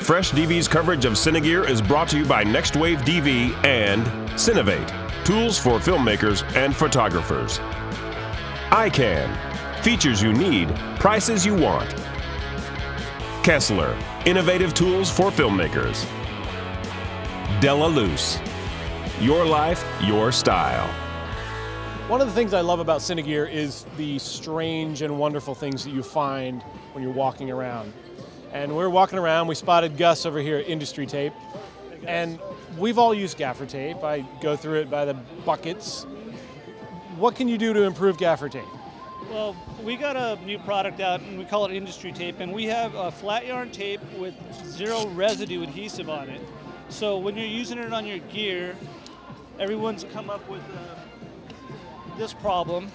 Fresh DV's coverage of Cinegear is brought to you by NextWaveDV and Cinevaate, tools for filmmakers and photographers. ICANN, features you need, prices you want. Kessler, innovative tools for filmmakers. Della Loose, your life, your style. One of the things I love about Cinegear is the strange and wonderful things that you find when you're walking around. And we're walking around, we spotted Gus over here at Industry Tape, and we've all used gaffer tape. I go through it by the buckets. What can you do to improve gaffer tape? Well, we got a new product out, and we call it Industry Tape, and we have a flat yarn tape with zero residue adhesive on it. So when you're using it on your gear, everyone's come up with this problem.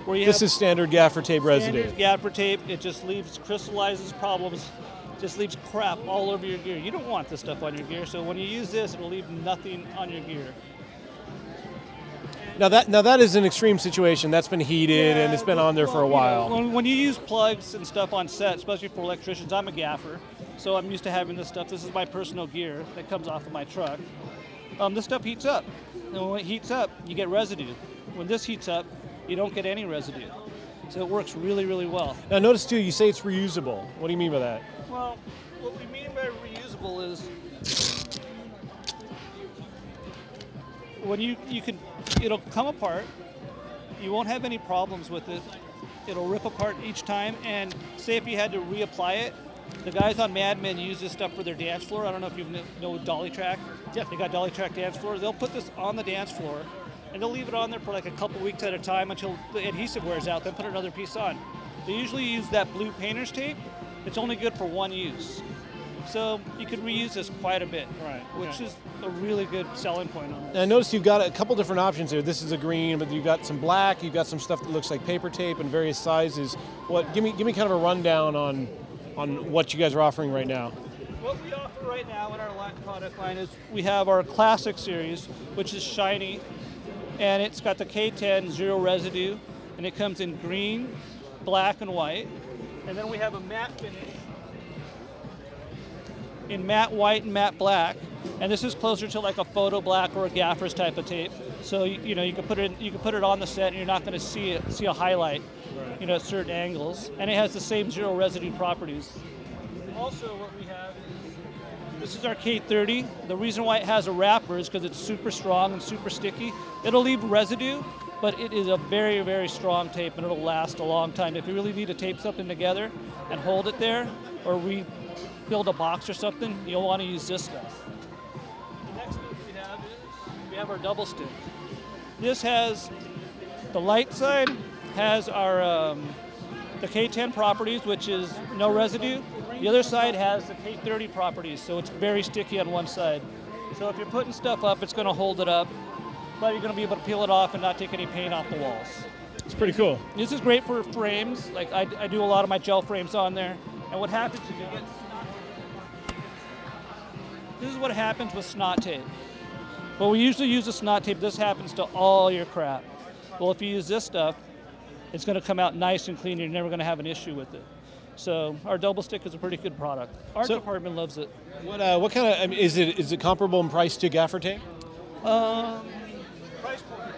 This is standard gaffer tape residue. Standard gaffer tape, it just crystallizes problems, just leaves crap all over your gear. You don't want this stuff on your gear, so when you use this, it'll leave nothing on your gear. Now that is an extreme situation. That's been heated and it's been on there for a while. When you use plugs and stuff on set, especially for electricians, I'm a gaffer, so I'm used to having this stuff. This is my personal gear that comes off of my truck. This stuff heats up, and when it heats up, you get residue. When this heats up, you don't get any residue. So it works really, really well. Now notice too, you say it's reusable. What do you mean by that? Well, what we mean by reusable is when it'll come apart, you won't have any problems with it. It'll rip apart each time, and say if you had to reapply it, the guys on Mad Men use this stuff for their dance floor. I don't know if you know Dolly Track. Yeah. They got Dolly Track dance floor. They'll put this on the dance floor, and they'll leave it on there for like a couple weeks at a time until the adhesive wears out, then put another piece on. They usually use that blue painter's tape. It's only good for one use. So you could reuse this quite a bit, right? Which is a really good selling point on it. I noticed you've got a couple different options here. This is a green, but you've got some black, you've got some stuff that looks like paper tape in various sizes. Give me kind of a rundown on what you guys are offering right now. What we offer right now in our product line is we have our Classic series, which is shiny, and it's got the K10 zero residue, and it comes in green, black, and white. And then we have a matte finish in matte white and matte black, and this is closer to like a photo black or a gaffer's type of tape. So you can put it on the set, and you're not going to see a highlight, right, at certain angles, and it has the same zero residue properties. Also, what we have is this is our K30. The reason why it has a wrapper is because it's super strong and super sticky. It'll leave residue, but it is a very, very strong tape, and it'll last a long time. If you really need to tape something together and hold it there, or rebuild a box or something, you'll want to use this stuff. The next thing we have our double stick. This has the light side has our the K10 properties, which is no residue. The other side has the K30 properties, so it's very sticky on one side. So if you're putting stuff up, it's going to hold it up, but you're going to be able to peel it off and not take any paint off the walls. It's pretty cool. This is great for frames. Like I do a lot of my gel frames on there, and what happens is you get this is what happens with snot tape. Well, we usually use a snot tape. This happens to all your crap. Well, if you use this stuff, it's going to come out nice and clean. You're never going to have an issue with it. So our double stick is a pretty good product. Our department loves it. What kind of is it comparable in price to gaffer tape? Price point.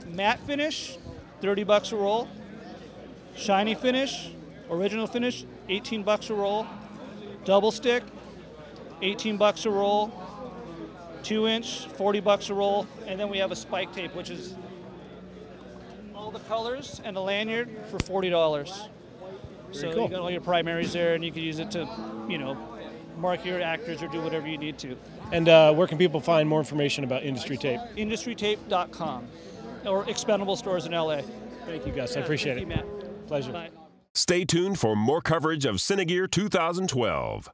Matte finish, $30 a roll. Shiny finish, original finish, $18 a roll. Double stick, $18 a roll. 2-inch, $40 a roll. And then we have a spike tape, which is all the colors and a lanyard for $40. So cool. You got all your primaries there, and you can use it to, mark your actors or do whatever you need to. And where can people find more information about Industry Tape? IndustryTape.com or Expendable Stores in LA. Thank you, Gus. I appreciate it. Thank you, Matt. Pleasure. Bye. Stay tuned for more coverage of Cinegear 2012.